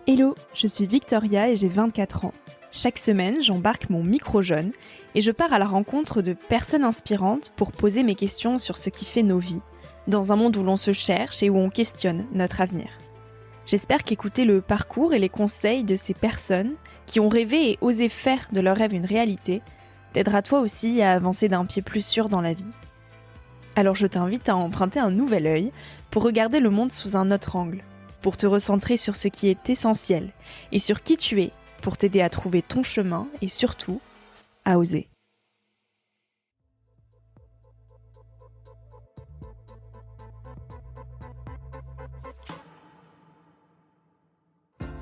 Hello, je suis Victoria et j'ai 24 ans. Chaque semaine, j'embarque mon micro-jeune et je pars à la rencontre de personnes inspirantes pour poser mes questions sur ce qui fait nos vies, dans un monde où l'on se cherche et où on questionne notre avenir. J'espère qu'écouter le parcours et les conseils de ces personnes qui ont rêvé et osé faire de leur rêve une réalité t'aidera toi aussi à avancer d'un pied plus sûr dans la vie. Alors je t'invite à emprunter un nouvel œil pour regarder le monde sous un autre angle, pour te recentrer sur ce qui est essentiel et sur qui tu es, pour t'aider à trouver ton chemin et surtout, à oser.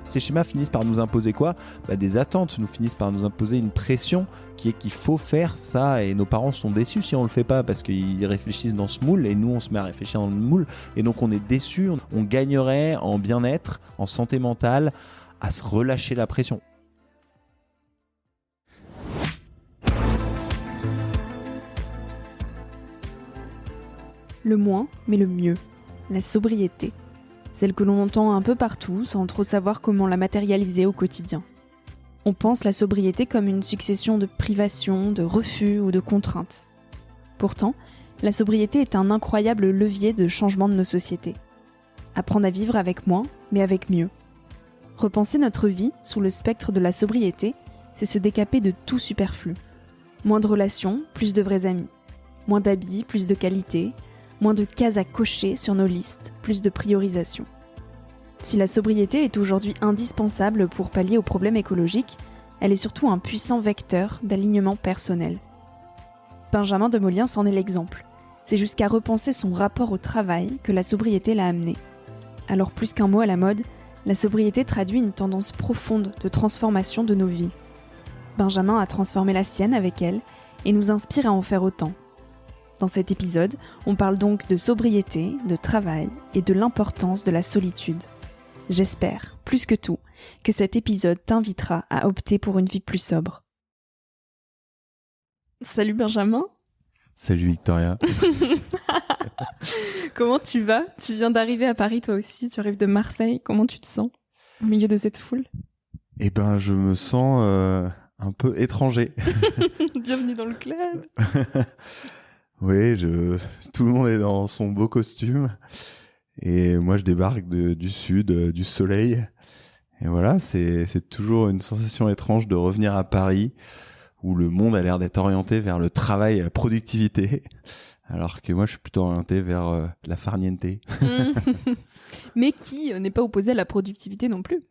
Ces schémas finissent par nous imposer quoi ? Des attentes, nous finissent par nous imposer une pression qui est qu'il faut faire ça, et nos parents sont déçus si on le fait pas parce qu'ils réfléchissent dans ce moule et nous on se met à réfléchir dans le moule et donc on est déçus. On gagnerait en bien-être, en santé mentale, à se relâcher la pression. Le moins, mais le mieux, la sobriété. Celle que l'on entend un peu partout sans trop savoir comment la matérialiser au quotidien. On pense la sobriété comme une succession de privations, de refus ou de contraintes. Pourtant, la sobriété est un incroyable levier de changement de nos sociétés. Apprendre à vivre avec moins, mais avec mieux. Repenser notre vie sous le spectre de la sobriété, c'est se décaper de tout superflu. Moins de relations, plus de vrais amis. Moins d'habits, plus de qualité. Moins de cases à cocher sur nos listes, plus de priorisation. Si la sobriété est aujourd'hui indispensable pour pallier aux problèmes écologiques, elle est surtout un puissant vecteur d'alignement personnel. Benjamin de Moliens en est l'exemple. C'est jusqu'à repenser son rapport au travail que la sobriété l'a amené. Alors plus qu'un mot à la mode, la sobriété traduit une tendance profonde de transformation de nos vies. Benjamin a transformé la sienne avec elle et nous inspire à en faire autant. Dans cet épisode, on parle donc de sobriété, de travail et de l'importance de la solitude. J'espère, plus que tout, que cet épisode t'invitera à opter pour une vie plus sobre. Salut Benjamin. Salut Victoria. Comment tu vas ? Tu viens d'arriver à Paris toi aussi, tu arrives de Marseille. Comment tu te sens au milieu de cette foule ? Je me sens un peu étranger. Bienvenue dans le club. Oui, tout le monde est dans son beau costume et moi je débarque du sud, du soleil. Et voilà, c'est toujours une sensation étrange de revenir à Paris où le monde a l'air d'être orienté vers le travail et la productivité, alors que moi je suis plutôt orienté vers la farniente. Mais qui n'est pas opposé à la productivité non plus.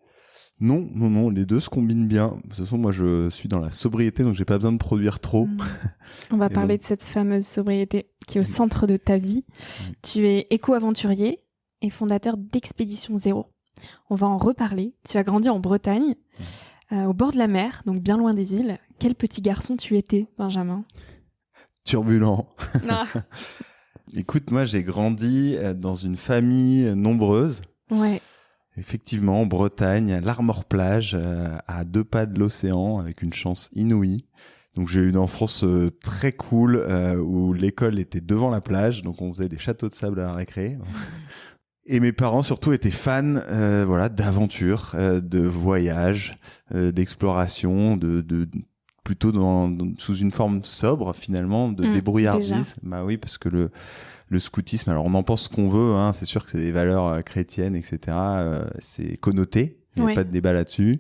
Non, les deux se combinent bien. De toute façon, moi, je suis dans la sobriété, donc j'ai pas besoin de produire trop. On va parler de cette fameuse sobriété qui est au centre de ta vie. Tu es éco-aventurier et fondateur d'Expédition Zéro. On va en reparler. Tu as grandi en Bretagne, au bord de la mer, donc bien loin des villes. Quel petit garçon tu étais, Benjamin ? Turbulent. Ah. Écoute, moi, j'ai grandi dans une famille nombreuse. Ouais. Effectivement, en Bretagne, à l'Armor-Plage, à 2 pas de l'océan, avec une chance inouïe. Donc j'ai eu une enfance très cool, où l'école était devant la plage, donc on faisait des châteaux de sable à la récré. Et mes parents surtout étaient fans d'aventure, de voyage, d'exploration, plutôt sous une forme sobre finalement, de débrouillardise. Déjà. Bah oui, parce que le scoutisme, alors on en pense ce qu'on veut, hein, c'est sûr que c'est des valeurs chrétiennes, etc. C'est connoté, il n'y a pas de débat là-dessus.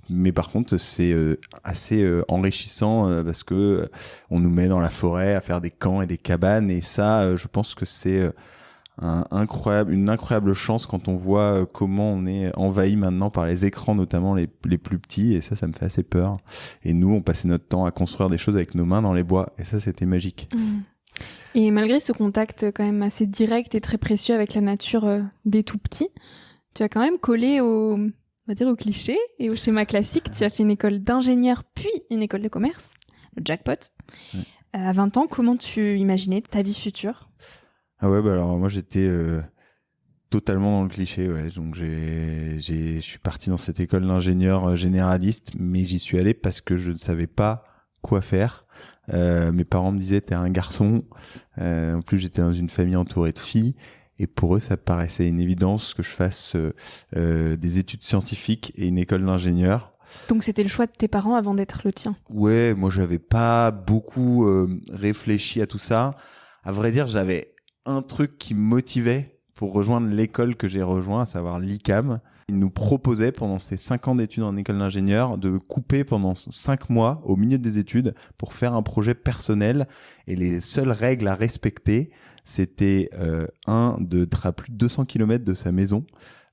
Mais par contre, c'est assez enrichissant parce que on nous met dans la forêt à faire des camps et des cabanes, et ça, je pense que c'est une incroyable chance quand on voit comment on est envahi maintenant par les écrans, notamment les plus petits, et ça me fait assez peur. Et nous, on passait notre temps à construire des choses avec nos mains dans les bois, et ça, c'était magique. Et malgré ce contact quand même assez direct et très précieux avec la nature dès tout petit, tu as quand même collé au cliché et au schéma classique. Tu as fait une école d'ingénieur puis une école de commerce, le jackpot. À 20 ans, comment tu imaginais ta vie future ? Ah ouais, alors moi j'étais totalement dans le cliché, ouais. Donc je suis parti dans cette école d'ingénieur généraliste, mais j'y suis allé parce que je ne savais pas quoi faire. Mes parents me disaient t'es un garçon. En plus j'étais dans une famille entourée de filles Et pour eux, ça paraissait une évidence que je fasse des études scientifiques et une école d'ingénieur. Donc c'était le choix de tes parents avant d'être le tien. Ouais, moi j'avais pas beaucoup réfléchi à tout ça. À vrai dire, j'avais un truc qui me motivait pour rejoindre l'école que j'ai rejoint, à savoir l'ICAM. Ils nous proposaient pendant ces 5 ans d'études en école d'ingénieur de couper pendant 5 mois au milieu des études pour faire un projet personnel. Et les seules règles à respecter, c'était d'être à plus de 200 km de sa maison,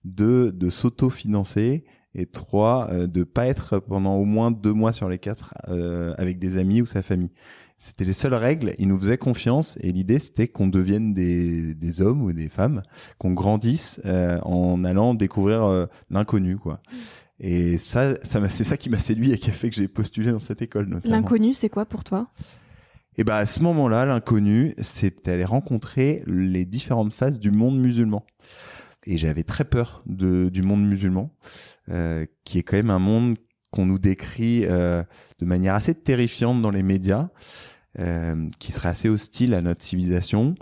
2 de s'auto-financer et 3 de pas être pendant au moins 2 mois sur les 4 avec des amis ou sa famille. C'était les seules règles, ils nous faisaient confiance et l'idée c'était qu'on devienne des hommes ou des femmes, qu'on grandisse en allant découvrir l'inconnu, quoi. Et c'est ça qui m'a séduit et qui a fait que j'ai postulé dans cette école notamment. L'inconnu, c'est quoi pour toi ? Et à ce moment-là, l'inconnu, c'était aller rencontrer les différentes faces du monde musulman. Et j'avais très peur du monde musulman, qui est quand même un monde qu'on nous décrit de manière assez terrifiante dans les médias, qui serait assez hostile à notre civilisation.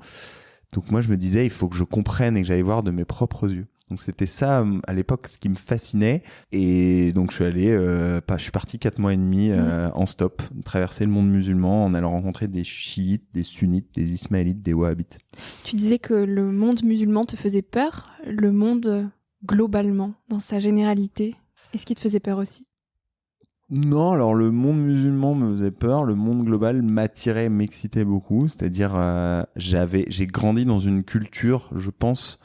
Donc moi, je me disais, il faut que je comprenne et que j'aille voir de mes propres yeux. Donc c'était ça, à l'époque, ce qui me fascinait. Et donc je suis allé, je suis parti 4 mois et demi en stop, traverser le monde musulman en allant rencontrer des chiites, des sunnites, des ismaélites, des wahhabites. Tu disais que le monde musulman te faisait peur, le monde globalement, dans sa généralité. Est-ce qu'il te faisait peur aussi ? Non, alors le monde musulman me faisait peur, le monde global m'attirait, m'excitait beaucoup. C'est-à-dire, j'ai grandi dans une culture, je pense,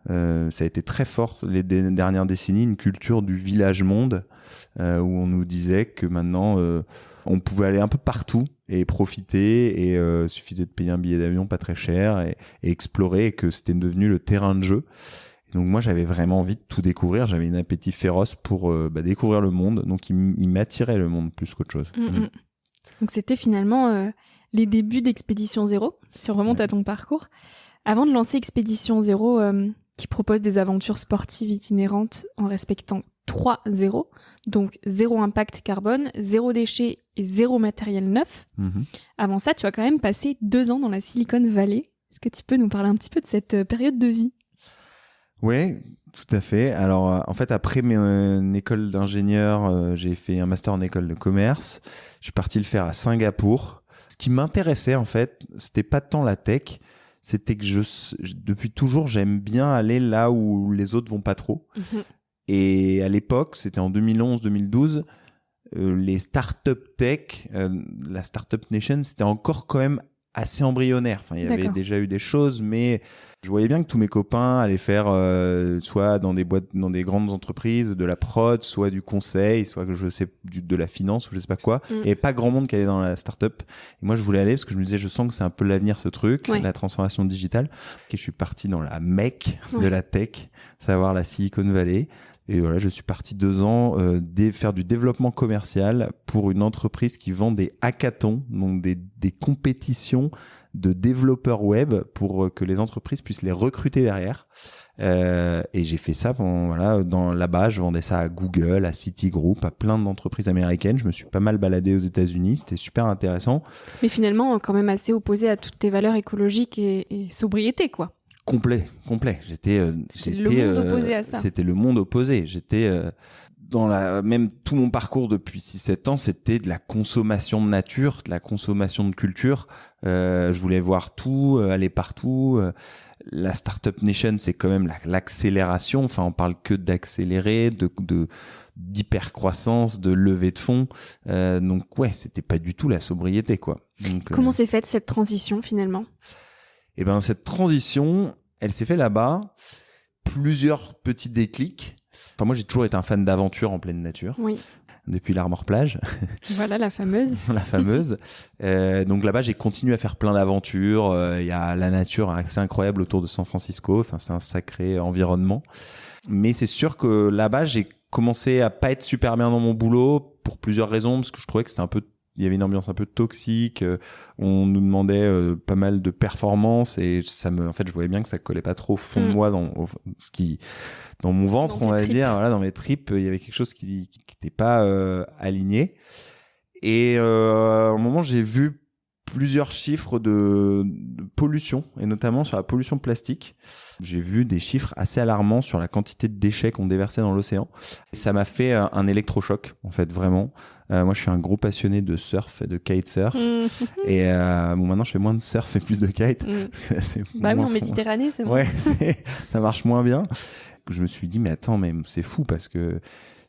ça a été très fort les dernières décennies, une culture du village-monde, où on nous disait que maintenant, on pouvait aller un peu partout et profiter, et suffisait de payer un billet d'avion pas très cher et explorer, et que c'était devenu le terrain de jeu. Donc moi, j'avais vraiment envie de tout découvrir. J'avais un appétit féroce pour découvrir le monde. Donc il m'attirait le monde plus qu'autre chose. Donc c'était finalement les débuts d'Expédition Zéro, si on remonte à ton parcours. Avant de lancer Expédition Zéro, qui propose des aventures sportives itinérantes en respectant 3 zéros, donc 0 impact carbone, 0 déchet et 0 matériel neuf. Avant ça, tu as quand même passé 2 ans dans la Silicon Valley. Est-ce que tu peux nous parler un petit peu de cette période de vie ? Oui, tout à fait. Alors, en fait, après une école d'ingénieur, j'ai fait un master en école de commerce. Je suis parti le faire à Singapour. Ce qui m'intéressait, en fait, c'était pas tant la tech, c'était que depuis toujours, j'aime bien aller là où les autres vont pas trop. Et à l'époque, c'était en 2011-2012, les startup tech, la startup nation, c'était encore quand même assez embryonnaire. Enfin, il y avait déjà eu des choses, mais je voyais bien que tous mes copains allaient faire soit dans des boîtes, dans des grandes entreprises, de la prod, soit du conseil, soit de la finance ou je sais pas quoi. Il y avait pas grand monde qui allait dans la startup. Et moi, je voulais aller parce que je me disais, je sens que c'est un peu l'avenir, ce truc, la transformation digitale. Et je suis parti dans la Mecque de la tech, savoir la Silicon Valley. Et voilà, je suis parti 2 ans faire du développement commercial pour une entreprise qui vend des hackathons, donc des compétitions de développeurs web pour que les entreprises puissent les recruter derrière. Et j'ai fait ça là-bas, je vendais ça à Google, à Citigroup, à plein d'entreprises américaines. Je me suis pas mal baladé aux États-Unis, c'était super intéressant. Mais finalement, quand même assez opposé à toutes tes valeurs écologiques et sobriété, quoi. Complet. C'était le monde opposé à ça. C'était le monde opposé. J'étais même tout mon parcours depuis 6-7 ans, c'était de la consommation de nature, de la consommation de culture. Je voulais voir tout, aller partout. La Startup Nation, c'est quand même l'accélération. Enfin, on parle que d'accélérer, d'hypercroissance, de levée de fonds. Donc ouais, c'était pas du tout la sobriété, quoi. Donc, comment s'est faite cette transition finalement ? Eh ben, cette transition, elle s'est faite là-bas. Plusieurs petits déclics. Enfin, moi, j'ai toujours été un fan d'aventure en pleine nature. Oui. Depuis l'Armor-Plage. Voilà, la fameuse. La fameuse. Donc là-bas, j'ai continué à faire plein d'aventures. Il y a la nature assez incroyable autour de San Francisco. Enfin, c'est un sacré environnement. Mais c'est sûr que là-bas, j'ai commencé à pas être super bien dans mon boulot pour plusieurs raisons, parce que je trouvais que il y avait une ambiance un peu toxique. On nous demandait pas mal de performances et en fait, je voyais bien que ça collait pas trop au fond de moi dans mon ventre, on va dire, voilà, dans mes tripes, il y avait quelque chose qui n'était pas aligné. Et à un moment, j'ai vu plusieurs chiffres de pollution, et notamment sur la pollution plastique. J'ai vu des chiffres assez alarmants sur la quantité de déchets qu'on déversait dans l'océan. Ça m'a fait un électrochoc, en fait, vraiment. Moi, je suis un gros passionné de surf et de kitesurf. Et maintenant, je fais moins de surf et plus de kite. Bah oui, en Méditerranée, c'est bon. Ouais, ça marche moins bien. Je me suis dit, mais attends, mais c'est fou parce que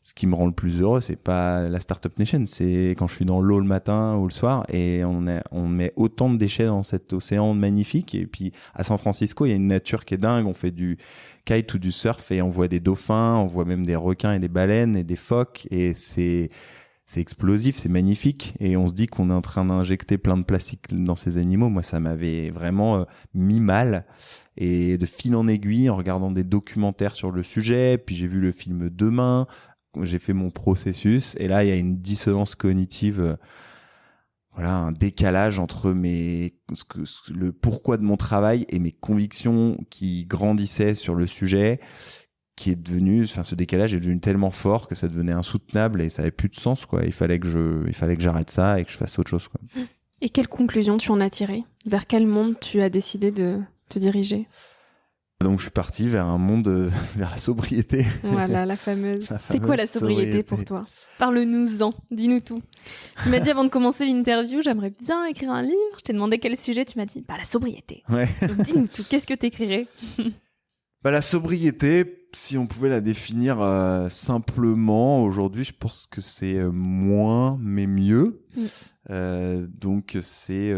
ce qui me rend le plus heureux, c'est pas la Startup Nation, c'est quand je suis dans l'eau le matin ou le soir et on met autant de déchets dans cet océan magnifique. Et puis à San Francisco, il y a une nature qui est dingue. On fait du kite ou du surf et on voit des dauphins, on voit même des requins et des baleines et des phoques et c'est explosif, c'est magnifique. Et on se dit qu'on est en train d'injecter plein de plastique dans ces animaux. Moi, ça m'avait vraiment mis mal. Et de fil en aiguille, en regardant des documentaires sur le sujet, puis j'ai vu le film Demain, j'ai fait mon processus. Et là, il y a une dissonance cognitive, voilà, un décalage entre le pourquoi de mon travail et mes convictions qui grandissaient sur le sujet, qui est devenu, ce décalage est devenu tellement fort que ça devenait insoutenable et ça avait plus de sens, quoi. Il fallait que j'arrête ça et que je fasse autre chose, quoi. Et quelle conclusion tu en as tiré ? Vers quel monde tu as décidé de te diriger ? Donc je suis parti vers un monde, vers la sobriété. Voilà, la fameuse. C'est quoi la sobriété pour toi ? Parle-nous-en, dis-nous tout. Tu m'as dit avant de commencer l'interview, j'aimerais bien écrire un livre. Je t'ai demandé quel sujet, tu m'as dit, la sobriété. Ouais. Donc dis-nous tout, qu'est-ce que t'écrirais ? La sobriété, si on pouvait la définir simplement, aujourd'hui, je pense que c'est moins mais mieux. Donc c'est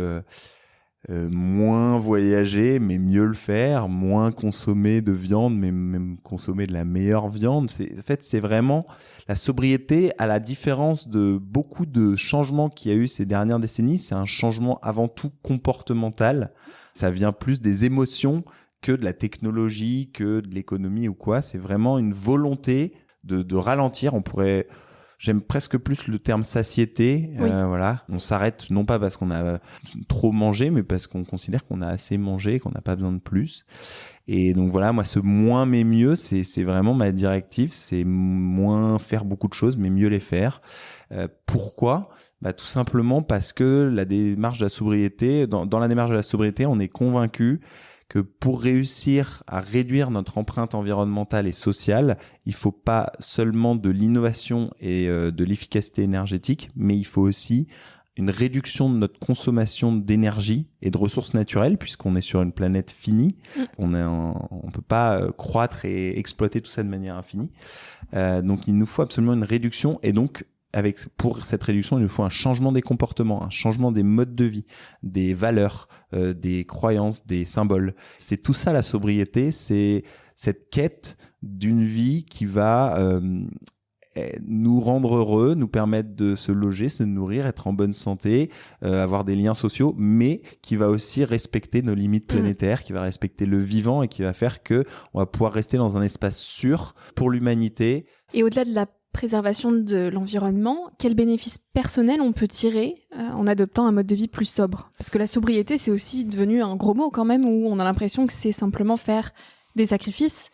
moins voyager mais mieux le faire, moins consommer de viande mais même consommer de la meilleure viande. En fait, c'est vraiment la sobriété, à la différence de beaucoup de changements qu'il y a eu ces dernières décennies, c'est un changement avant tout comportemental. Ça vient plus des émotions que de la technologie, que de l'économie ou quoi. C'est vraiment une volonté de ralentir. J'aime presque plus le terme satiété. Oui. Voilà. On s'arrête non pas parce qu'on a trop mangé, mais parce qu'on considère qu'on a assez mangé, qu'on n'a pas besoin de plus. Et donc voilà, moi, ce moins mais mieux, c'est vraiment ma directive. C'est moins faire beaucoup de choses, mais mieux les faire. Pourquoi ? Tout simplement parce que la démarche de la sobriété, dans la démarche de la sobriété, on est convaincu que pour réussir à réduire notre empreinte environnementale et sociale, il faut pas seulement de l'innovation et de l'efficacité énergétique, mais il faut aussi une réduction de notre consommation d'énergie et de ressources naturelles, puisqu'on est sur une planète finie. On peut pas croître et exploiter tout ça de manière infinie. Donc il nous faut absolument une réduction, et donc pour cette réduction, il nous faut un changement des comportements, un changement des modes de vie, des valeurs, des croyances, des symboles. C'est tout ça la sobriété, c'est cette quête d'une vie qui va nous rendre heureux, nous permettre de se loger, se nourrir, être en bonne santé, avoir des liens sociaux, mais qui va aussi respecter nos limites planétaires, qui va respecter le vivant et qui va faire que on va pouvoir rester dans un espace sûr pour l'humanité. Et au-delà de la préservation de l'environnement, quels bénéfices personnels on peut tirer en adoptant un mode de vie plus sobre ? Parce que la sobriété, c'est aussi devenu un gros mot quand même, où on a l'impression que c'est simplement faire des sacrifices,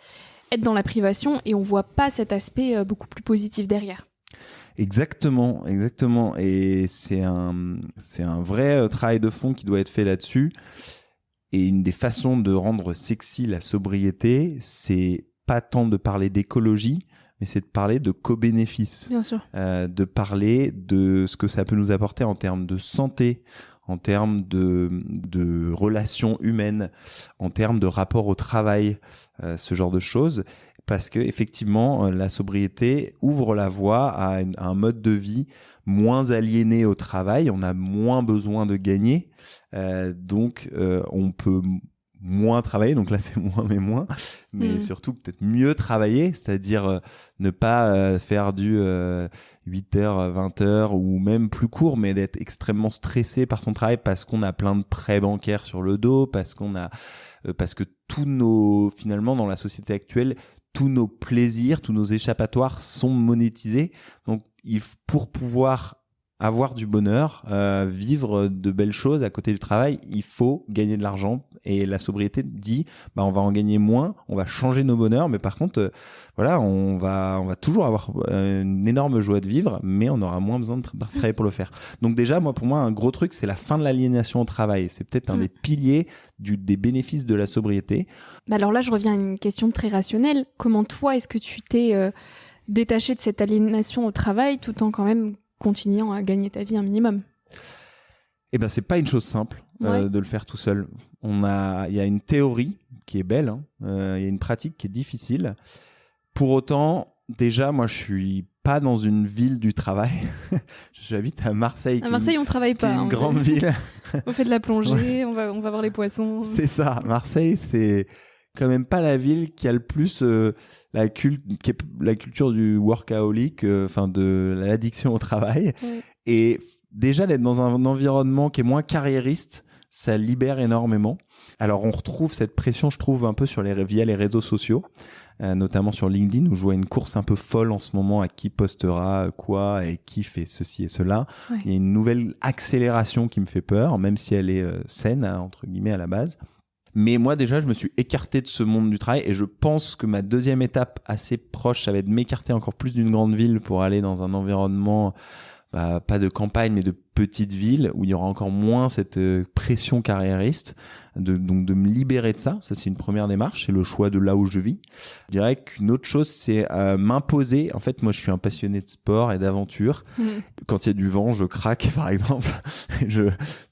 être dans la privation, et on voit pas cet aspect beaucoup plus positif derrière. Exactement. Et c'est un vrai travail de fond qui doit être fait là-dessus. Et une des façons de rendre sexy la sobriété, c'est pas tant de parler d'écologie, mais c'est de parler de co-bénéfices. Bien sûr. De parler de ce que ça peut nous apporter en termes de santé, en termes de relations humaines, en termes de rapport au travail, ce genre de choses. Parce que effectivement, la sobriété ouvre la voie à un mode de vie moins aliéné au travail. On a moins besoin de gagner. Donc, on peut moins travailler, donc là c'est mais surtout peut-être mieux travailler, c'est-à-dire ne pas faire du 8h, 20h ou même plus court, mais d'être extrêmement stressé par son travail parce qu'on a plein de prêts bancaires sur le dos, parce que finalement dans la société actuelle, tous nos plaisirs, tous nos échappatoires sont monétisés. Donc pour pouvoir avoir du bonheur, vivre de belles choses à côté du travail, il faut gagner de l'argent. Et la sobriété dit, on va en gagner moins, on va changer nos bonheurs, mais par contre, voilà, on va toujours avoir une énorme joie de vivre, mais on aura moins besoin de travailler pour le faire. Donc déjà, pour moi, un gros truc, c'est la fin de l'aliénation au travail. C'est peut-être un des piliers des bénéfices de la sobriété. Alors là, je reviens à une question très rationnelle. Comment toi, est-ce que tu t'es détaché de cette aliénation au travail tout en quand même continuant à gagner ta vie un minimum? Eh ben, c'est pas une chose simple de le faire tout seul. Il y a une théorie qui est belle, il y a une pratique qui est difficile. Pour autant, déjà, moi, je suis pas dans une ville du travail. J'habite à Marseille. À Marseille, on travaille pas. Une grande ville. On fait de la plongée, on va voir les poissons. C'est ça. Marseille, c'est quand même pas la ville qui a le plus la culture du workaholic, de l'addiction au travail. Ouais. Et déjà, d'être dans un environnement qui est moins carriériste, ça libère énormément. Alors, on retrouve cette pression, je trouve, un peu via les réseaux sociaux, notamment sur LinkedIn, où je vois une course un peu folle en ce moment à qui postera quoi et qui fait ceci et cela. Ouais. Il y a une nouvelle accélération qui me fait peur, même si elle est saine, entre guillemets, à la base. Mais moi, déjà, je me suis écarté de ce monde du travail et je pense que ma deuxième étape assez proche, ça va être de m'écarter encore plus d'une grande ville pour aller dans un environnement pas de campagne, mais de petite ville où il y aura encore moins cette pression carriériste, donc de me libérer de ça. Ça, c'est une première démarche, c'est le choix de là où je vis. Je dirais qu'une autre chose, c'est m'imposer. En fait, moi, je suis un passionné de sport et d'aventure. Quand il y a du vent, je craque, par exemple.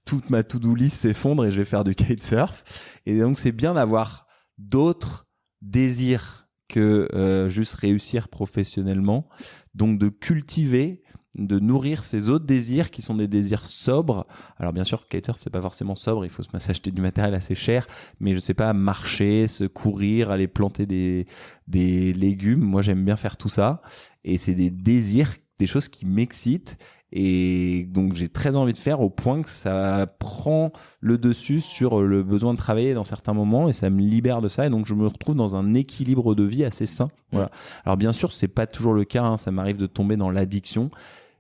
Toute ma to-do list s'effondre et je vais faire du kitesurf. Et donc, c'est bien d'avoir d'autres désirs que juste réussir professionnellement. Donc, de cultiver, de nourrir ces autres désirs qui sont des désirs sobres. Alors bien sûr, kitesurf, c'est pas forcément sobre, il faut s'acheter du matériel assez cher, mais je sais pas, marcher, se courir, aller planter des légumes, moi j'aime bien faire tout ça, et c'est des désirs, des choses qui m'excitent, et donc j'ai très envie de faire au point que ça prend le dessus sur le besoin de travailler dans certains moments, et ça me libère de ça, et donc je me retrouve dans un équilibre de vie assez sain. Voilà. Alors bien sûr, c'est pas toujours le cas, ça m'arrive de tomber dans l'addiction,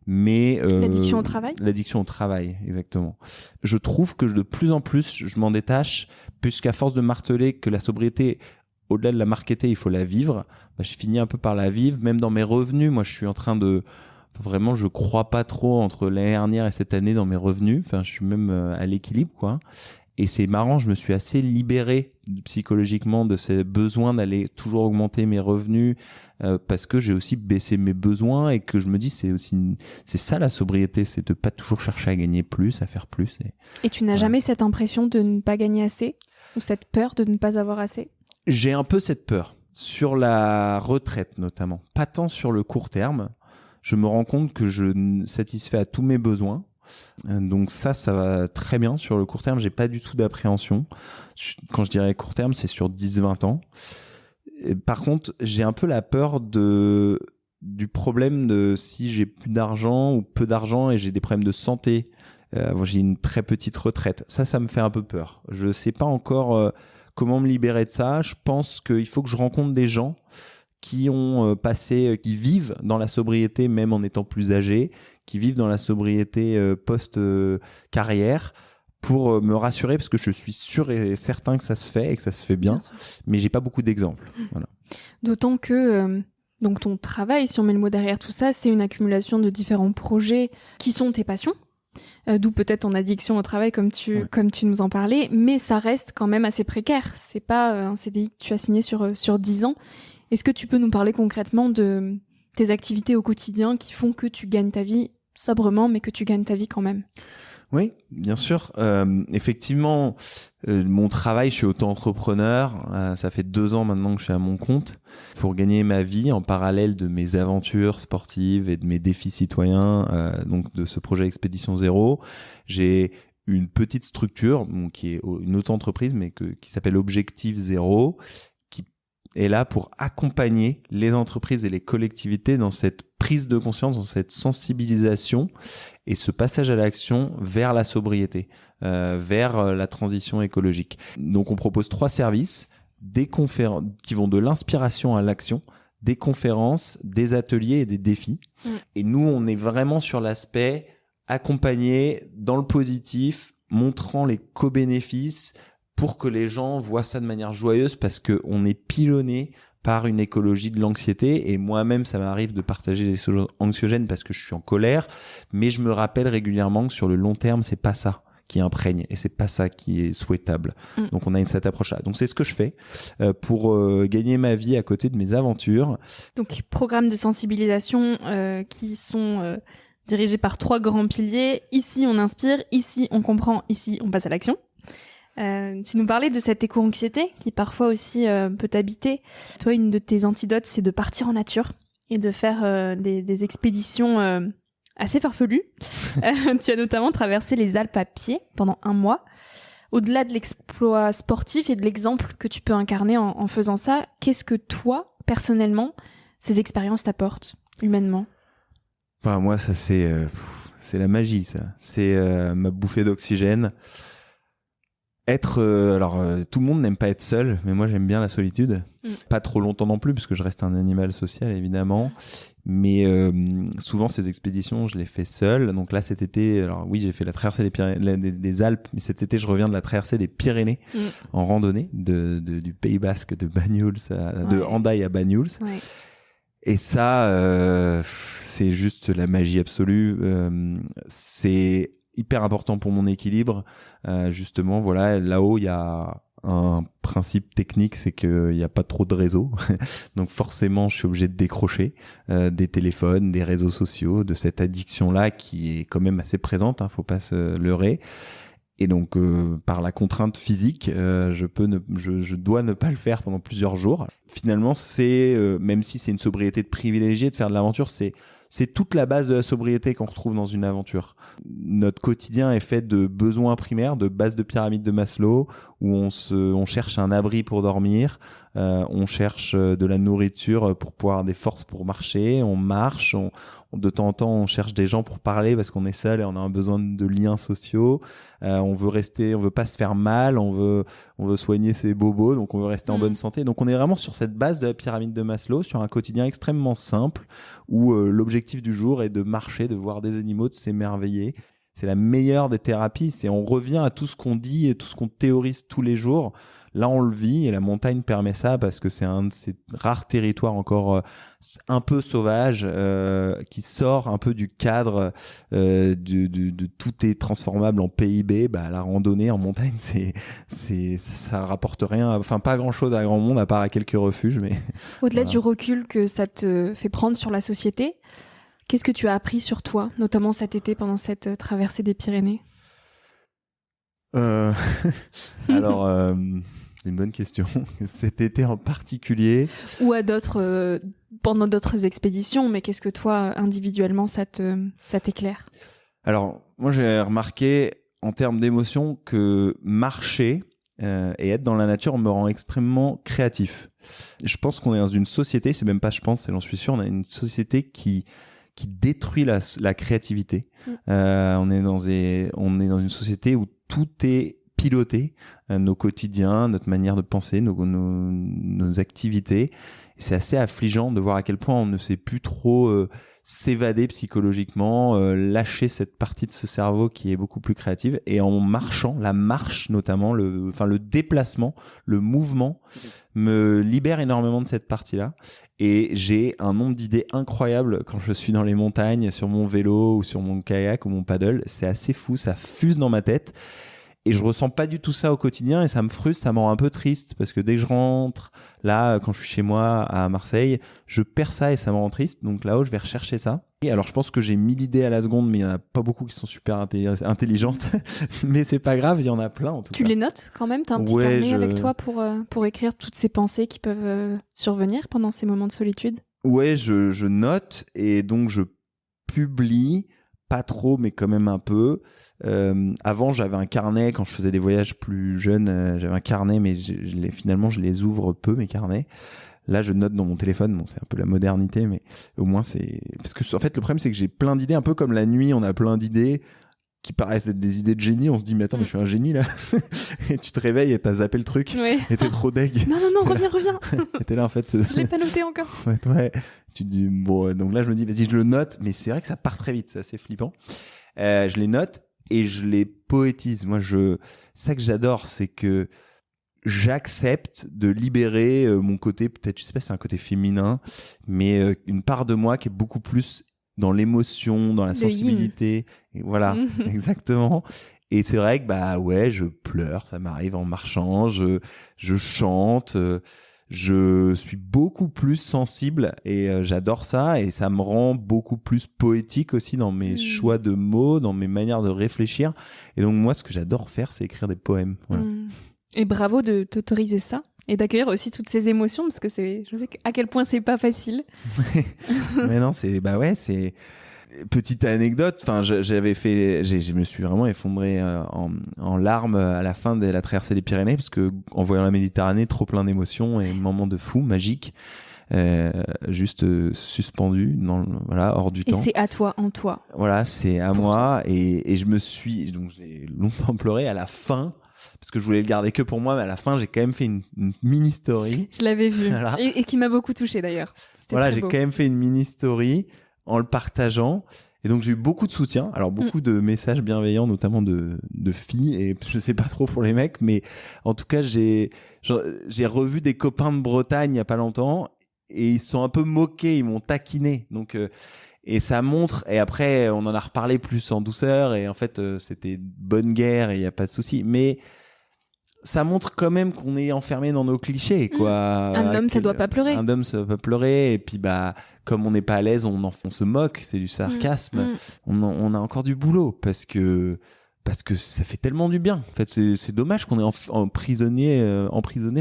mais l'addiction au travail. L'addiction au travail, exactement. Je trouve que de plus en plus, je m'en détache, puisqu'à force de marteler que la sobriété, au-delà de la marketer, il faut la vivre. Je finis un peu par la vivre, même dans mes revenus. Moi, je suis en train de vraiment, je crois pas trop entre l'année dernière et cette année dans mes revenus. Enfin, je suis même à l'équilibre, quoi. Et c'est marrant, je me suis assez libéré psychologiquement de ces besoins d'aller toujours augmenter mes revenus parce que j'ai aussi baissé mes besoins et que je me dis c'est ça la sobriété, c'est de pas toujours chercher à gagner plus, à faire plus. Et tu n'as jamais cette impression de ne pas gagner assez ou cette peur de ne pas avoir assez? J'ai un peu cette peur sur la retraite notamment, pas tant sur le court terme. Je me rends compte que je satisfais à tous mes besoins. Donc ça va très bien. Sur le court terme, j'ai pas du tout d'appréhension. Quand je dirais court terme, c'est sur 10-20 ans. Et par contre, j'ai un peu la peur du problème de si j'ai plus d'argent ou peu d'argent et j'ai des problèmes de santé. J'ai une très petite retraite. Ça me fait un peu peur. Je sais pas encore comment me libérer de ça. Je pense qu'il faut que je rencontre des gens qui ont qui vivent dans la sobriété même en étant plus âgés, qui vivent dans la sobriété post-carrière pour me rassurer, parce que je suis sûr et certain que ça se fait et que ça se fait bien mais j'ai pas beaucoup d'exemples. Voilà. D'autant que donc ton travail, si on met le mot derrière tout ça, c'est une accumulation de différents projets qui sont tes passions, d'où peut-être ton addiction au travail comme tu nous en parlais, mais ça reste quand même assez précaire. C'est pas un CDI que tu as signé sur 10 ans. Est-ce que tu peux nous parler concrètement de tes activités au quotidien qui font que tu gagnes ta vie sobrement, mais que tu gagnes ta vie quand même? Oui, bien sûr. Effectivement, mon travail, je suis auto-entrepreneur. Ça fait 2 ans maintenant que je suis à mon compte pour gagner ma vie en parallèle de mes aventures sportives et de mes défis citoyens, donc de ce projet Expédition Zéro. J'ai une petite structure qui est une auto-entreprise, mais qui s'appelle Objectif Zéro, est là pour accompagner les entreprises et les collectivités dans cette prise de conscience, dans cette sensibilisation et ce passage à l'action vers la sobriété, vers la transition écologique. Donc on propose 3 services, des conférences qui vont de l'inspiration à l'action, des conférences, des ateliers et des défis. Et nous, on est vraiment sur l'aspect accompagner dans le positif, montrant les co-bénéfices pour que les gens voient ça de manière joyeuse, parce qu'on est pilonné par une écologie de l'anxiété. Et moi-même, ça m'arrive de partager des choses anxiogènes parce que je suis en colère, mais je me rappelle régulièrement que sur le long terme, c'est pas ça qui imprègne et c'est pas ça qui est souhaitable. Donc on a cette approche-là. Donc c'est ce que je fais pour gagner ma vie à côté de mes aventures. Donc programmes de sensibilisation qui sont dirigés par 3 grands piliers. Ici on inspire, ici on comprend, ici on passe à l'action. Tu nous parlais de cette éco-anxiété qui parfois aussi peut t'habiter. Toi, une de tes antidotes, c'est de partir en nature et de faire des expéditions assez farfelues. Tu as notamment traversé les Alpes à pied pendant 1 mois. Au-delà de l'exploit sportif et de l'exemple que tu peux incarner en faisant ça, qu'est-ce que toi, personnellement, ces expériences t'apportent humainement ? Enfin, moi, ça c'est la magie, ça. C'est ma bouffée d'oxygène. Tout le monde n'aime pas être seul, mais moi j'aime bien la solitude. Pas trop longtemps non plus, parce que je reste un animal social évidemment. Mais souvent ces expéditions, je les fais seul. Donc là cet été, alors oui, j'ai fait la traversée des Alpes, mais cet été je reviens de la traversée des Pyrénées en randonnée du Pays Basque, de Banyuls, de Hendaye à Banyuls. Ouais. Et ça, c'est juste la magie absolue. C'est hyper important pour mon équilibre. Justement, voilà, là-haut, il y a un principe technique, c'est qu'il n'y a pas trop de réseau. Donc forcément, je suis obligé de décrocher des téléphones, des réseaux sociaux, de cette addiction-là qui est quand même assez présente, faut pas se leurrer. Et donc, par la contrainte physique, je dois ne pas le faire pendant plusieurs jours. Finalement, même si c'est une sobriété de privilégié de faire de l'aventure, c'est toute la base de la sobriété qu'on retrouve dans une aventure. Notre quotidien est fait de besoins primaires, de base de pyramide de Maslow, où on cherche un abri pour dormir, on cherche de la nourriture pour pouvoir des forces pour marcher, on marche, de temps en temps on cherche des gens pour parler parce qu'on est seul et on a un besoin de liens sociaux. On veut pas se faire mal, on veut soigner ses bobos, donc on veut rester en bonne santé. Donc on est vraiment sur cette base de la pyramide de Maslow, sur un quotidien extrêmement simple où l'objectif du jour est de marcher, de voir des animaux, de s'émerveiller. C'est la meilleure des thérapies. On revient à tout ce qu'on dit et tout ce qu'on théorise tous les jours. Là, on le vit et la montagne permet ça parce que c'est un de ces rares territoires encore un peu sauvage qui sort un peu du cadre de tout est transformable en PIB. La randonnée en montagne, ça rapporte rien, enfin pas grand-chose à grand monde à part à quelques refuges. Mais au-delà du recul que ça te fait prendre sur la société, qu'est-ce que tu as appris sur toi, notamment cet été pendant cette traversée des Pyrénées ? Alors, c'est une bonne question. Cet été en particulier. Ou pendant d'autres expéditions, mais qu'est-ce que toi, individuellement, ça t'éclaire ? Alors, moi, j'ai remarqué, en termes d'émotion, que marcher et être dans la nature me rend extrêmement créatif. Je pense qu'on est dans une société, c'est même pas je pense, c'est j'en suis sûr, on a une société qui détruit la créativité. On est dans une société où tout est piloté, nos quotidiens, notre manière de penser, nos activités. Et c'est assez affligeant de voir à quel point on ne sait plus trop s'évader psychologiquement, lâcher cette partie de ce cerveau qui est beaucoup plus créative. Et en marchant, la marche notamment, le déplacement, le mouvement me libère énormément de cette partie-là. Et j'ai un nombre d'idées incroyables quand je suis dans les montagnes, sur mon vélo ou sur mon kayak ou mon paddle. C'est assez fou, ça fuse dans ma tête. Et je ressens pas du tout ça au quotidien et ça me frustre, ça me rend un peu triste parce que dès que je rentre, là, quand je suis chez moi à Marseille, je perds ça et ça me rend triste. Donc là-haut, je vais rechercher ça. Et alors, je pense que j'ai 1000 idées à la seconde, mais il y en a pas beaucoup qui sont super intelligentes. Mais c'est pas grave, il y en a plein en tout cas. Tu les notes quand même ? T'as un petit carnet avec toi pour écrire toutes ces pensées qui peuvent survenir pendant ces moments de solitude ? Ouais, je note et donc je publie. Pas trop, mais quand même un peu. Avant, j'avais un carnet quand je faisais des voyages plus jeunes. J'avais un carnet, mais finalement, je les ouvre peu, mes carnets. Là, je note dans mon téléphone. Bon, c'est un peu la modernité, mais au moins, c'est... Parce que, en fait, le problème, c'est que j'ai plein d'idées. Un peu comme la nuit, on a plein d'idées qui paraissent être des idées de génie. On se dit, mais attends, mais je suis un génie, là. Et tu te réveilles et t'as zappé le truc. Ouais. Et t'es trop deg. Non, reviens. Et t'es là, en fait... Je l'ai pas noté encore. Ouais. Tu te dis, bon, donc là, je me dis, vas-y, je le note. Mais c'est vrai que ça part très vite. C'est assez flippant. Je les note et je les poétise. Moi, ça que j'adore, c'est que j'accepte de libérer mon côté, peut-être, je sais pas si c'est un côté féminin, mais une part de moi qui est beaucoup plus dans l'émotion, dans la sensibilité. Et voilà, exactement. Et c'est vrai que bah ouais, je pleure, ça m'arrive en marchant, je chante, je suis beaucoup plus sensible et j'adore ça et ça me rend beaucoup plus poétique aussi dans mes choix de mots, dans mes manières de réfléchir. Et donc moi, ce que j'adore faire, c'est écrire des poèmes. Voilà. Et bravo de t'autoriser ça et d'accueillir aussi toutes ces émotions parce que je sais à quel point c'est pas facile. Mais non, c'est petite anecdote. Enfin, je me suis vraiment effondré en larmes à la fin de la traversée des Pyrénées parce que en voyant la Méditerranée, trop plein d'émotions et moments de fou, magique, juste suspendu, hors du temps. Et c'est à toi, en toi. Voilà, c'est à moi et donc j'ai longtemps pleuré à la fin. Parce que je voulais le garder que pour moi, mais à la fin, j'ai quand même fait une mini story. Je l'avais vu, voilà. et qui m'a beaucoup touchée d'ailleurs. Voilà, j'ai quand même fait une mini story en le partageant. Et donc, j'ai eu beaucoup de soutien. Alors, beaucoup de messages bienveillants, notamment de filles. Et je sais pas trop pour les mecs, mais en tout cas, j'ai revu des copains de Bretagne il y a pas longtemps. Et ils se sont un peu moqués, ils m'ont taquiné. Donc, et ça montre, et après, on en a reparlé plus en douceur. Et en fait, c'était bonne guerre et il n'y a pas de souci. Mais ça montre quand même qu'on est enfermé dans nos clichés, quoi. Un homme, ça doit pas pleurer. Un homme, ça doit pas pleurer. Et puis, bah, comme on n'est pas à l'aise, on se moque. C'est du sarcasme. On a encore du boulot parce que ça fait tellement du bien. En fait, c'est dommage qu'on ait emprisonné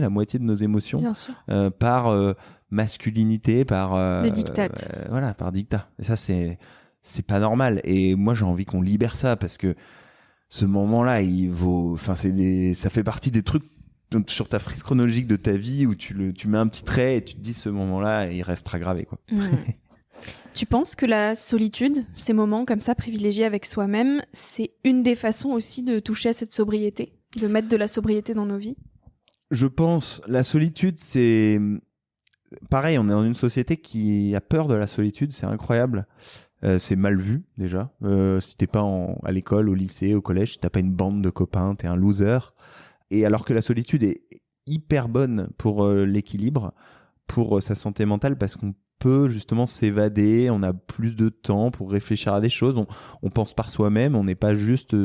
la moitié de nos émotions par masculinité, par des diktats. Voilà, par diktat. Et ça, c'est pas normal. Et moi, j'ai envie qu'on libère ça parce que ce moment-là, ça fait partie des trucs sur ta frise chronologique de ta vie où tu mets un petit trait et tu te dis ce moment-là, il restera gravé, quoi. Tu penses que la solitude, ces moments comme ça privilégiés avec soi-même, c'est une des façons aussi de toucher à cette sobriété, de mettre de la sobriété dans nos vies? Je pense, la solitude, c'est pareil, on est dans une société qui a peur de la solitude, c'est incroyable. C'est mal vu déjà. Si t'es pas à l'école, au lycée, au collège, t'as pas une bande de copains, t'es un loser. Et alors que la solitude est hyper bonne pour l'équilibre, pour sa santé mentale, parce qu'on peut justement s'évader, on a plus de temps pour réfléchir à des choses, on pense par soi-même, on n'est pas juste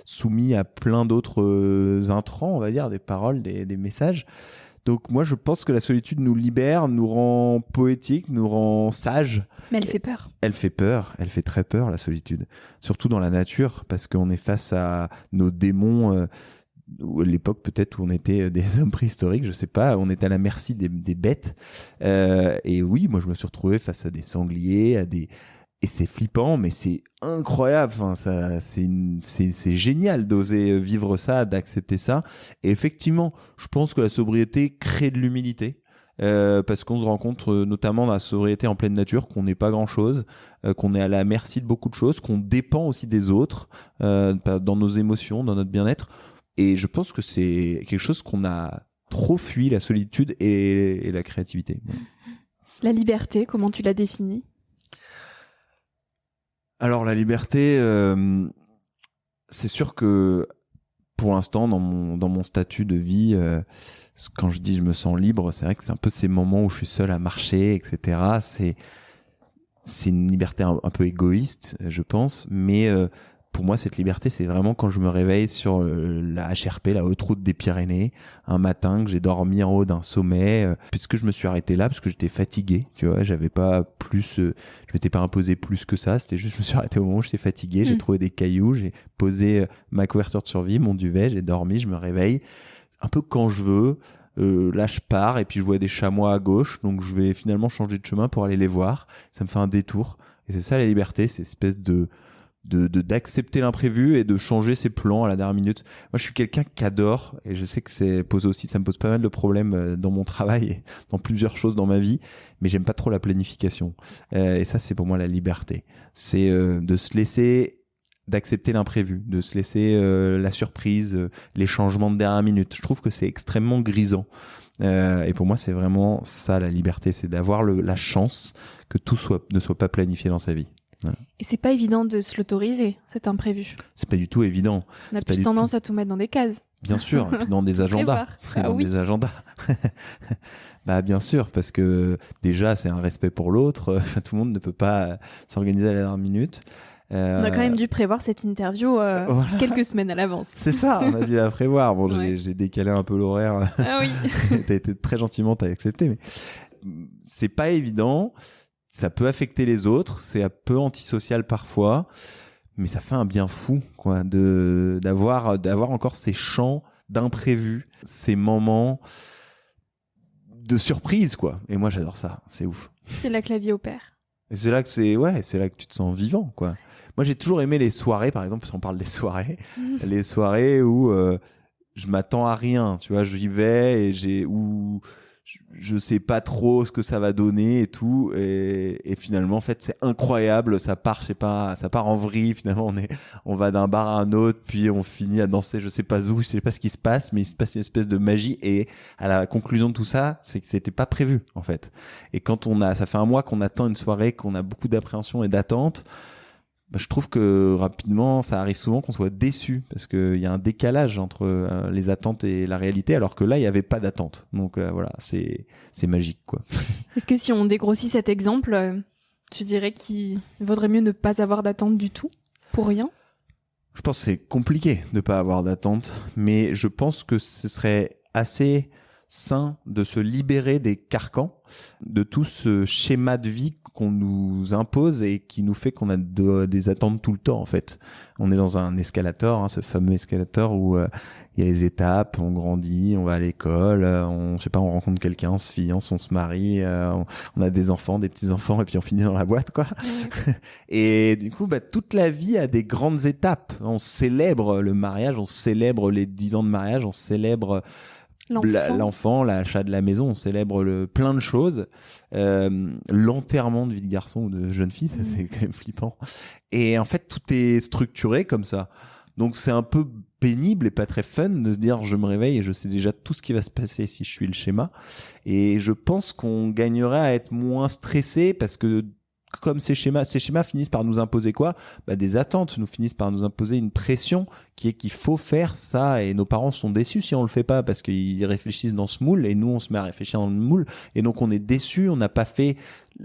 soumis à plein d'autres intrants, on va dire, des paroles, des messages. Donc moi, je pense que la solitude nous libère, nous rend poétique, nous rend sage. Mais elle fait peur. Elle fait peur, elle fait très peur, la solitude. Surtout dans la nature, parce qu'on est face à nos démons, à l'époque peut-être où on était des hommes préhistoriques, je sais pas, on était à la merci des bêtes. Et oui, moi je me suis retrouvé face à des sangliers, et c'est flippant, mais c'est incroyable. Enfin, c'est génial d'oser vivre ça, d'accepter ça. Et effectivement, je pense que la sobriété crée de l'humilité. Parce qu'on se rend compte, notamment dans la sobriété en pleine nature, qu'on n'est pas grand-chose, qu'on est à la merci de beaucoup de choses, qu'on dépend aussi des autres, dans nos émotions, dans notre bien-être. Et je pense que c'est quelque chose qu'on a trop fui, la solitude et la créativité. La liberté, comment tu la définis ? Alors la liberté, c'est sûr que pour l'instant, dans mon statut de vie, quand je dis je me sens libre, c'est vrai que c'est un peu ces moments où je suis seul à marcher, etc. C'est une liberté un peu égoïste, je pense, mais pour moi, cette liberté, c'est vraiment quand je me réveille sur la HRP, la haute route des Pyrénées, un matin que j'ai dormi en haut d'un sommet, puisque je me suis arrêté là, parce que j'étais fatigué, tu vois, j'avais pas plus, je m'étais pas imposé plus que ça, c'était juste, je me suis arrêté au moment où j'étais fatigué, j'ai trouvé des cailloux, j'ai posé ma couverture de survie, mon duvet, j'ai dormi, je me réveille, un peu quand je veux. Là je pars et puis je vois des chamois à gauche, donc je vais finalement changer de chemin pour aller les voir, ça me fait un détour, et c'est ça la liberté, c'est espèce d'accepter l'imprévu et de changer ses plans à la dernière minute. Moi, je suis quelqu'un qui adore, et je sais que ça me pose pas mal de problèmes dans mon travail et dans plusieurs choses dans ma vie, mais j'aime pas trop la planification. Et ça, c'est pour moi la liberté. C'est de se laisser, d'accepter l'imprévu, de se laisser la surprise, les changements de dernière minute. Je trouve que c'est extrêmement grisant. Et pour moi, c'est vraiment ça la liberté, c'est d'avoir la chance que tout ne soit pas planifié dans sa vie. Ouais. Et c'est pas évident de se l'autoriser, cet imprévu. C'est pas du tout évident. On a plus tendance à tout mettre dans des cases. Bien sûr, et puis dans des agendas. Des agendas. Bah bien sûr, parce que déjà c'est un respect pour l'autre. Tout le monde ne peut pas s'organiser à la dernière minute. On a quand même dû prévoir cette interview voilà. Quelques semaines à l'avance. C'est ça, on a dû la prévoir. Bon, j'ai décalé un peu l'horaire. Ah oui. T'as été très gentiment, t'as accepté, mais c'est pas évident. Ça peut affecter les autres, c'est un peu antisocial parfois. Mais ça fait un bien fou, quoi, d'avoir encore ces champs d'imprévus, ces moments de surprise, quoi. Et moi, j'adore ça. C'est ouf. C'est là que la vie opère. Et c'est là que c'est là que tu te sens vivant, quoi. Moi, j'ai toujours aimé les soirées, par exemple, si on parle des soirées, les soirées où je m'attends à rien, tu vois, j'y vais et où je sais pas trop ce que ça va donner et tout, et finalement en fait c'est incroyable, ça part en vrille, finalement on va d'un bar à un autre, puis on finit à danser je sais pas où, je sais pas ce qui se passe, mais il se passe une espèce de magie, et à la conclusion de tout ça, c'est que c'était pas prévu en fait. Et quand ça fait un mois qu'on attend une soirée, qu'on a beaucoup d'appréhension et d'attente, bah, je trouve que rapidement, ça arrive souvent qu'on soit déçu parce qu'il y a un décalage entre les attentes et la réalité, alors que là, il n'y avait pas d'attente. Donc voilà, c'est magique, quoi. Est-ce que si on dégrossit cet exemple, tu dirais qu'il vaudrait mieux ne pas avoir d'attente du tout, pour rien ? Je pense que c'est compliqué de ne pas avoir d'attente, mais je pense que ce serait assez sain de se libérer des carcans, de tout ce schéma de vie qu'on nous impose et qui nous fait qu'on a des attentes tout le temps en fait. On est dans un escalator, hein, ce fameux escalator où il y a les étapes, on grandit, on va à l'école, on rencontre quelqu'un, on se fiance, on se marie, on a des enfants, des petits-enfants et puis on finit dans la boîte, quoi. Et du coup, toute la vie a des grandes étapes. On célèbre le mariage, on célèbre les 10 ans de mariage, on célèbre l'enfant, l'achat de la maison, on célèbre plein de choses. L'enterrement de vie de garçon ou de jeune fille, ça c'est quand même flippant. Et en fait, tout est structuré comme ça. Donc c'est un peu pénible et pas très fun de se dire je me réveille et je sais déjà tout ce qui va se passer si je suis le schéma. Et je pense qu'on gagnerait à être moins stressé parce que comme ces schémas finissent par nous imposer quoi ? Des attentes, nous finissent par nous imposer une pression qui est qu'il faut faire ça, et nos parents sont déçus si on le fait pas parce qu'ils réfléchissent dans ce moule et nous on se met à réfléchir dans le moule, et donc on est déçus, on n'a pas fait,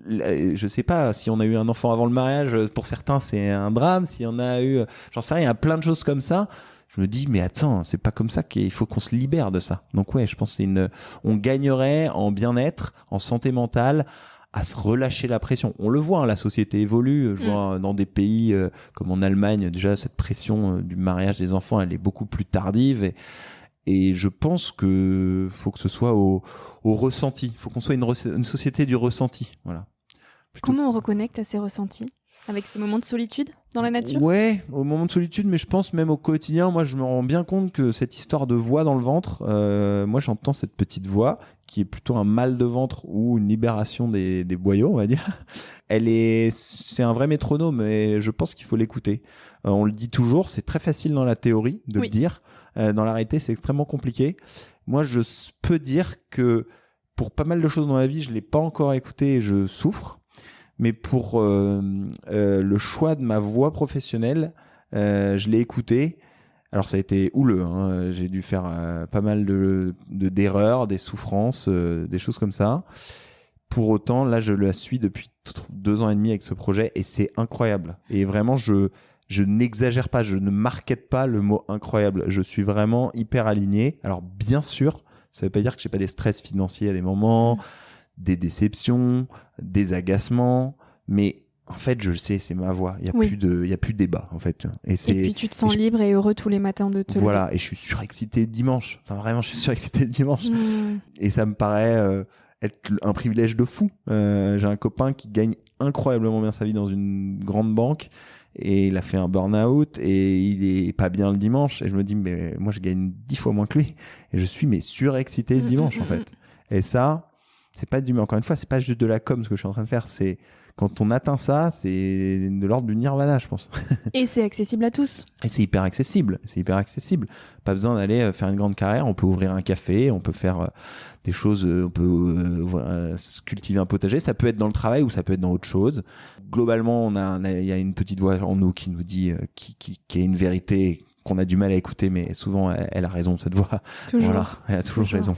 je sais pas, si on a eu un enfant avant le mariage, pour certains c'est un drame, si on a eu, j'en sais rien, il y a plein de choses comme ça. Je me dis, mais attends, c'est pas comme ça qu'il faut qu'on se libère de ça. Donc ouais, je pense que on gagnerait en bien-être, en santé mentale, à se relâcher la pression. On le voit, hein, la société évolue. Je vois dans des pays comme en Allemagne, déjà cette pression du mariage des enfants, elle est beaucoup plus tardive. Et je pense que faut que ce soit au ressenti. Il faut qu'on soit une société du ressenti. Voilà. Comment on reconnecte à ces ressentis ? Avec ces moments de solitude dans la nature ? Ouais, au moment de solitude, mais je pense même au quotidien. Moi, je me rends bien compte que cette histoire de voix dans le ventre, moi, j'entends cette petite voix qui est plutôt un mal de ventre ou une libération des boyaux, on va dire. C'est un vrai métronome et je pense qu'il faut l'écouter. On le dit toujours, c'est très facile dans la théorie de le dire. Dans la réalité, c'est extrêmement compliqué. Moi, je peux dire que pour pas mal de choses dans ma vie, je l'ai pas encore écouté et je souffre. Mais pour le choix de ma voie professionnelle, je l'ai écouté. Alors ça a été houleux, hein. J'ai dû faire pas mal d'erreurs, des souffrances, des choses comme ça. Pour autant, là, je la suis depuis 2 ans et demi avec ce projet et c'est incroyable. Et vraiment, je n'exagère pas, je ne markete pas le mot incroyable. Je suis vraiment hyper aligné. Alors bien sûr, ça ne veut pas dire que j'ai pas des stress financiers à des moments, des déceptions, des agacements, mais en fait, je le sais, c'est ma voix. Il y a plus de débat, en fait. Et puis tu te sens libre et heureux tous les matins de te lever. Voilà, et je suis surexcité le dimanche. Enfin, vraiment, je suis surexcité le dimanche. Et ça me paraît être un privilège de fou. J'ai un copain qui gagne incroyablement bien sa vie dans une grande banque. Et il a fait un burn-out et il est pas bien le dimanche. Et je me dis, mais moi, je gagne 10 fois moins que lui. Et je suis surexcité le dimanche, en fait. Et ça, c'est pas encore une fois, c'est pas juste de la com ce que je suis en train de faire, c'est Quand on atteint ça, c'est de l'ordre du nirvana, je pense. Et c'est accessible à tous. Et c'est hyper accessible. Pas besoin d'aller faire une grande carrière. On peut ouvrir un café, on peut faire des choses, on peut cultiver un potager. Ça peut être dans le travail ou ça peut être dans autre chose. Globalement, il y a une petite voix en nous qui nous dit, qui est une vérité qu'on a du mal à écouter, mais souvent elle a raison, cette voix. Toujours. Voilà, elle a toujours raison.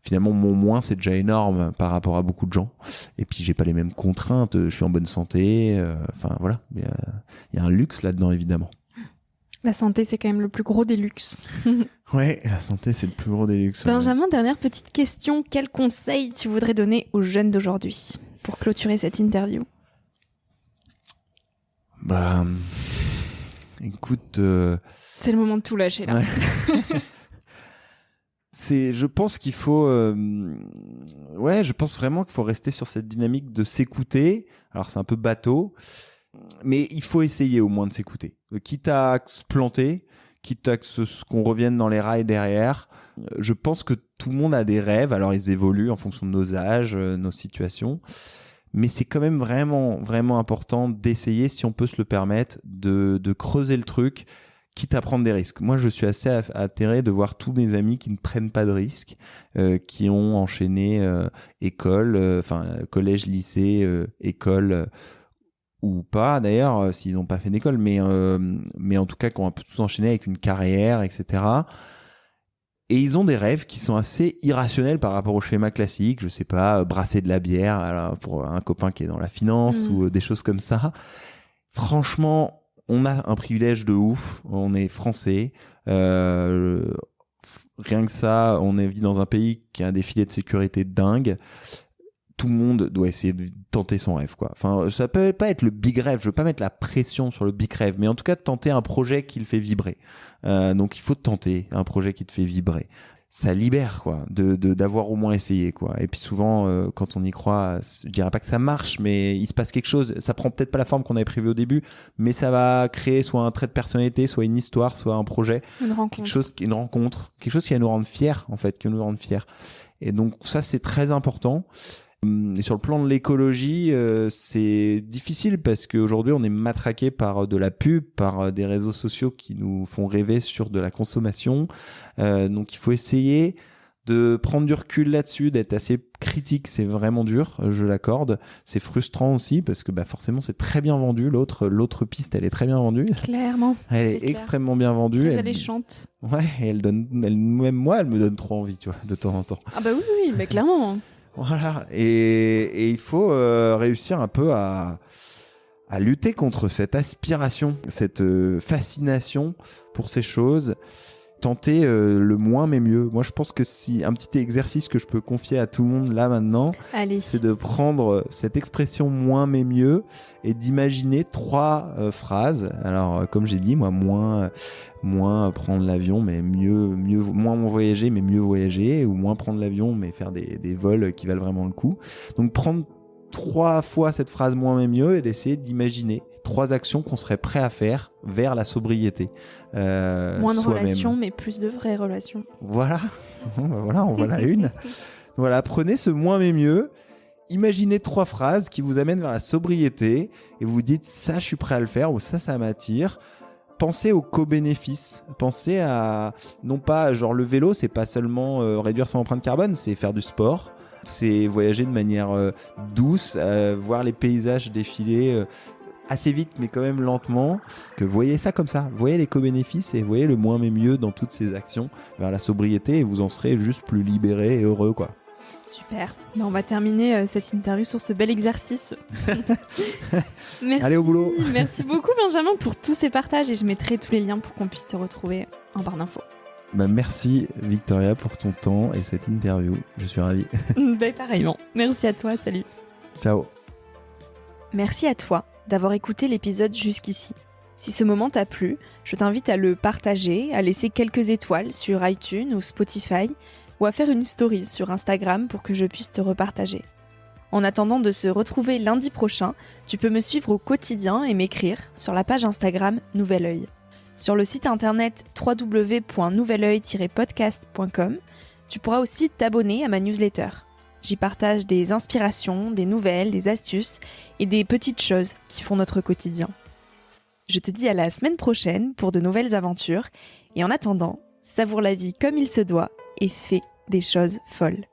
Finalement, mon moins, c'est déjà énorme par rapport à beaucoup de gens. Et puis, j'ai pas les mêmes contraintes. Je suis en bonne santé. Enfin, voilà. Il y a un luxe là-dedans, évidemment. La santé, c'est quand même le plus gros des luxes. Ouais, la santé, c'est le plus gros des luxes. Benjamin, dernière petite question. Quel conseil tu voudrais donner aux jeunes d'aujourd'hui pour clôturer cette interview ? Bah, écoute... C'est le moment de tout lâcher, là. Ouais. Je pense qu'il faut... je pense vraiment qu'il faut rester sur cette dynamique de s'écouter. Alors, c'est un peu bateau, mais il faut essayer au moins de s'écouter. Quitte à se planter, quitte à qu'on revienne dans les rails derrière. Je pense que tout le monde a des rêves. Alors, ils évoluent en fonction de nos âges, nos situations. Mais c'est quand même vraiment, vraiment important d'essayer, si on peut se le permettre, de creuser le truc, quitte à prendre des risques. Moi, je suis assez atterré de voir tous mes amis qui ne prennent pas de risques, qui ont enchaîné école, collège, lycée, école, ou pas d'ailleurs, s'ils n'ont pas fait d'école, mais en tout cas, qui ont un peu tous enchaîné avec une carrière, etc. Et ils ont des rêves qui sont assez irrationnels par rapport au schéma classique. Je sais pas, brasser de la bière alors, pour un copain qui est dans la finance ou des choses comme ça. Franchement, on a un privilège de ouf. On est français. Rien que ça, on vit dans un pays qui a un défilé de sécurité dingue. Tout le monde doit essayer de tenter son rêve, quoi. Enfin, ça peut pas être le big rêve. Je veux pas mettre la pression sur le big rêve, mais en tout cas, tenter un projet qui le fait vibrer. Donc, il faut tenter un projet qui te fait vibrer. Ça libère, quoi, d'avoir au moins essayé, quoi. Et puis souvent, quand on y croit, je dirais pas que ça marche, mais il se passe quelque chose. Ça prend peut-être pas la forme qu'on avait prévue au début, mais ça va créer soit un trait de personnalité, soit une histoire, soit un projet. Une rencontre. Une rencontre. Quelque chose qui va nous rendre fiers, en fait, qui va nous rendre fiers. Et donc, ça, c'est très important. Et sur le plan de l'écologie, c'est difficile parce qu'aujourd'hui on est matraqué par de la pub, par des réseaux sociaux qui nous font rêver sur de la consommation. Donc il faut essayer de prendre du recul là-dessus, d'être assez critique. C'est vraiment dur, je l'accorde. C'est frustrant aussi parce que forcément c'est très bien vendu. L'autre piste, elle est très bien vendue. Clairement. Elle est extrêmement bien vendue. Très alléchante. Ouais, et même moi, elle me donne trop envie, tu vois, de temps en temps. Ah bah oui, mais clairement. Voilà, et il faut réussir un peu à lutter contre cette aspiration, cette fascination pour ces choses, tenter le moins mais mieux. Moi, je pense que si un petit exercice que je peux confier à tout le monde là maintenant, c'est de prendre cette expression moins mais mieux et d'imaginer 3 phrases. Alors, comme j'ai dit, moi, moins prendre l'avion, mais moins voyager, mais mieux voyager, ou moins prendre l'avion, mais faire des vols qui valent vraiment le coup. Donc, prendre 3 fois cette phrase moins mais mieux et d'essayer d'imaginer 3 actions qu'on serait prêt à faire vers la sobriété. Moins de relations, mais plus de vraies relations. Voilà, voilà, on voilà une. Voilà, prenez ce moins mais mieux. Imaginez 3 phrases qui vous amènent vers la sobriété et vous dites ça, je suis prêt à le faire ou ça m'attire. Pensez aux co-bénéfices. Pensez à, non pas, genre le vélo, c'est pas seulement réduire son empreinte carbone, c'est faire du sport. C'est voyager de manière douce, voir les paysages défiler assez vite, mais quand même lentement. Que voyez ça comme ça. Voyez les co-bénéfices et voyez le moins mais mieux dans toutes ces actions vers la sobriété et vous en serez juste plus libéré et heureux, quoi. Super. On va terminer cette interview sur ce bel exercice. Merci. Allez au boulot. Merci beaucoup Benjamin pour tous ces partages et je mettrai tous les liens pour qu'on puisse te retrouver en barre d'infos. Merci Victoria pour ton temps et cette interview. Je suis ravi. Pareillement. Merci à toi. Salut. Ciao. Merci à toi d'avoir écouté l'épisode jusqu'ici. Si ce moment t'a plu, je t'invite à le partager, à laisser quelques étoiles sur iTunes ou Spotify ou à faire une story sur Instagram pour que je puisse te repartager. En attendant de se retrouver lundi prochain, tu peux me suivre au quotidien et m'écrire sur la page Instagram Nouvel Oeil. Sur le site internet www.nouveloeil-podcast.com, tu pourras aussi t'abonner à ma newsletter. J'y partage des inspirations, des nouvelles, des astuces et des petites choses qui font notre quotidien. Je te dis à la semaine prochaine pour de nouvelles aventures et en attendant, savoure la vie comme il se doit et fais des choses folles.